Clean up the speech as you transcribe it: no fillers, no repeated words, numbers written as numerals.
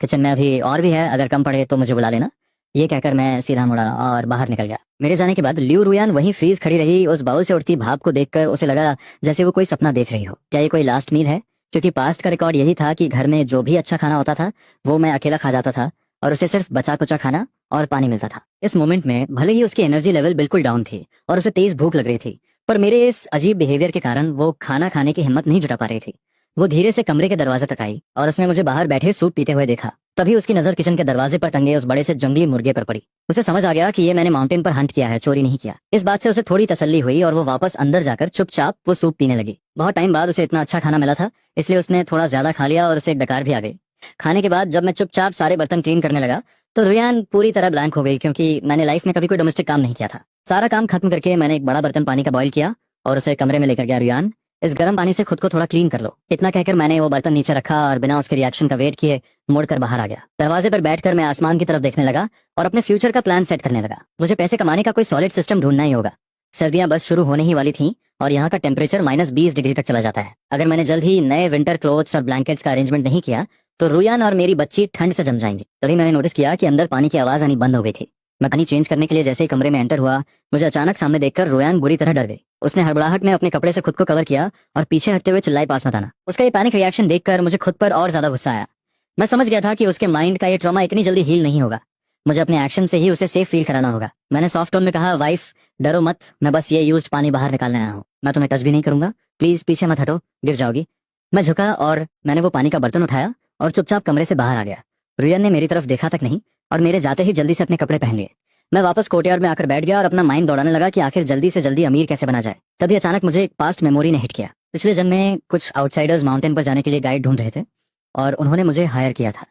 Kitchen में अभी और भी है, अगर कम पड़े तो मुझे बुला लेना। ये कहकर मैं सीधा मुड़ा और बाहर निकल गया। मेरे जाने के बाद लियू रुयान वहीं फ्रीज खड़ी रही। उस बाउल से उठती भाप को देखकर उसे लगा जैसे वो कोई सपना देख रही हो। क्या ये कोई लास्ट मील है? क्योंकि पास्ट का रिकॉर्ड यही था कि घर में जो भी अच्छा खाना होता था वो मैं अकेला खा जाता था और उसे सिर्फ बचा कुचा खाना और पानी मिलता था। इस मोमेंट में भले ही उसकी एनर्जी लेवल बिल्कुल डाउन थी और उसे तेज भूख लग रही थी, पर मेरे इस अजीब बिहेवियर के कारण वो खाना खाने की हिम्मत नहीं जुटा पा रही थी। वो धीरे से कमरे के दरवाजे तक आई और उसने मुझे बाहर बैठे सूप पीते हुए देखा। तभी उसकी नजर किचन के दरवाजे पर टंगे उस बड़े से जंगली मुर्गे पर पड़ी। उसे समझ आ गया कि ये मैंने माउंटेन पर हंट किया है, चोरी नहीं किया। इस बात से उसे थोड़ी तसल्ली हुई और वो वापस अंदर जाकर चुपचाप वो सूप पीने लगी। बहुत टाइम बाद उसे इतना अच्छा खाना मिला था, इसलिए उसने थोड़ा ज्यादा खा लिया और उसे एक डकार भी आ गई। खाने के बाद जब मैं चुपचाप सारे बर्तन क्लीन करने लगा तो रुयान पूरी तरह ब्लैंक हो गई, क्योंकि मैंने लाइफ में कभी कोई डोमेस्टिक काम नहीं किया था। सारा काम खत्म करके मैंने एक बड़ा बर्तन पानी का बॉईल किया और उसे कमरे में लेकर गया। रुयान, इस गर्म पानी से खुद को थोड़ा क्लीन कर लो। इतना कहकर मैंने वो बर्तन नीचे रखा और बिना उसके रिएक्शन का वेट किए मुड़कर बाहर आ गया। दरवाजे पर बैठकर मैं आसमान की तरफ देखने लगा और अपने फ्यूचर का प्लान सेट करने लगा। मुझे पैसे कमाने का कोई सॉलिड सिस्टम ढूंढना ही होगा। सर्दियां बस शुरू होने ही वाली थीं और यहाँ का टेम्परेचर -20 डिग्री तक चला जाता है। अगर मैंने जल्द ही नए विंटर क्लोथ्स और ब्लैंकेट्स का अरेंजमेंट नहीं किया तो रुयान और मेरी बच्ची ठंड से जम जाएंगी। तभी मैंने नोटिस किया कि अंदर पानी की आवाज आनी बंद हो गई थी। मैं पानी चेंज करने के लिए जैसे ही कमरे में एंटर हुआ, मुझे अचानक सामने देखकर रुयान बुरी तरह डर गई। उसने हड़बड़ाहट में अपने कपड़े से खुद को कवर किया और पीछे हटते हुए चिल्लाई, पास मत आना। उसका ये पैनिक रिएक्शन देखकर मुझे खुद पर और ज्यादा गुस्सा आया। मैं समझ गया था कि उसके माइंड का ये ट्रॉमा इतनी जल्दी हील नहीं होगा। मुझे अपने एक्शन से ही उसे सेफ फील कराना होगा। मैंने सॉफ्ट टोन में कहा, वाइफ डरो मत, मैं बस ये यूज्ड पानी बाहर निकालने आया हूँ। मैं तुम्हें टच भी नहीं करूंगा, प्लीज पीछे मत हटो, गिर जाओगी। मैं झुका और मैंने वो पानी का बर्तन उठाया और चुपचाप कमरे से बाहर आ गया। रुयन ने मेरी तरफ देखा तक नहीं और मेरे जाते ही जल्दी से अपने कपड़े पहन लिए। मैं वापस कोर्टयार्ड में आकर बैठ गया और अपना माइंड दौड़ाने लगा कि आखिर जल्दी से जल्दी अमीर कैसे बना जाए। तभी अचानक मुझे एक पास्ट मेमोरी ने हिट किया। पिछले जन्म में कुछ आउटसाइडर्स माउंटेन पर जाने के लिए गाइड ढूंढ रहे थे और उन्होंने मुझे हायर किया था।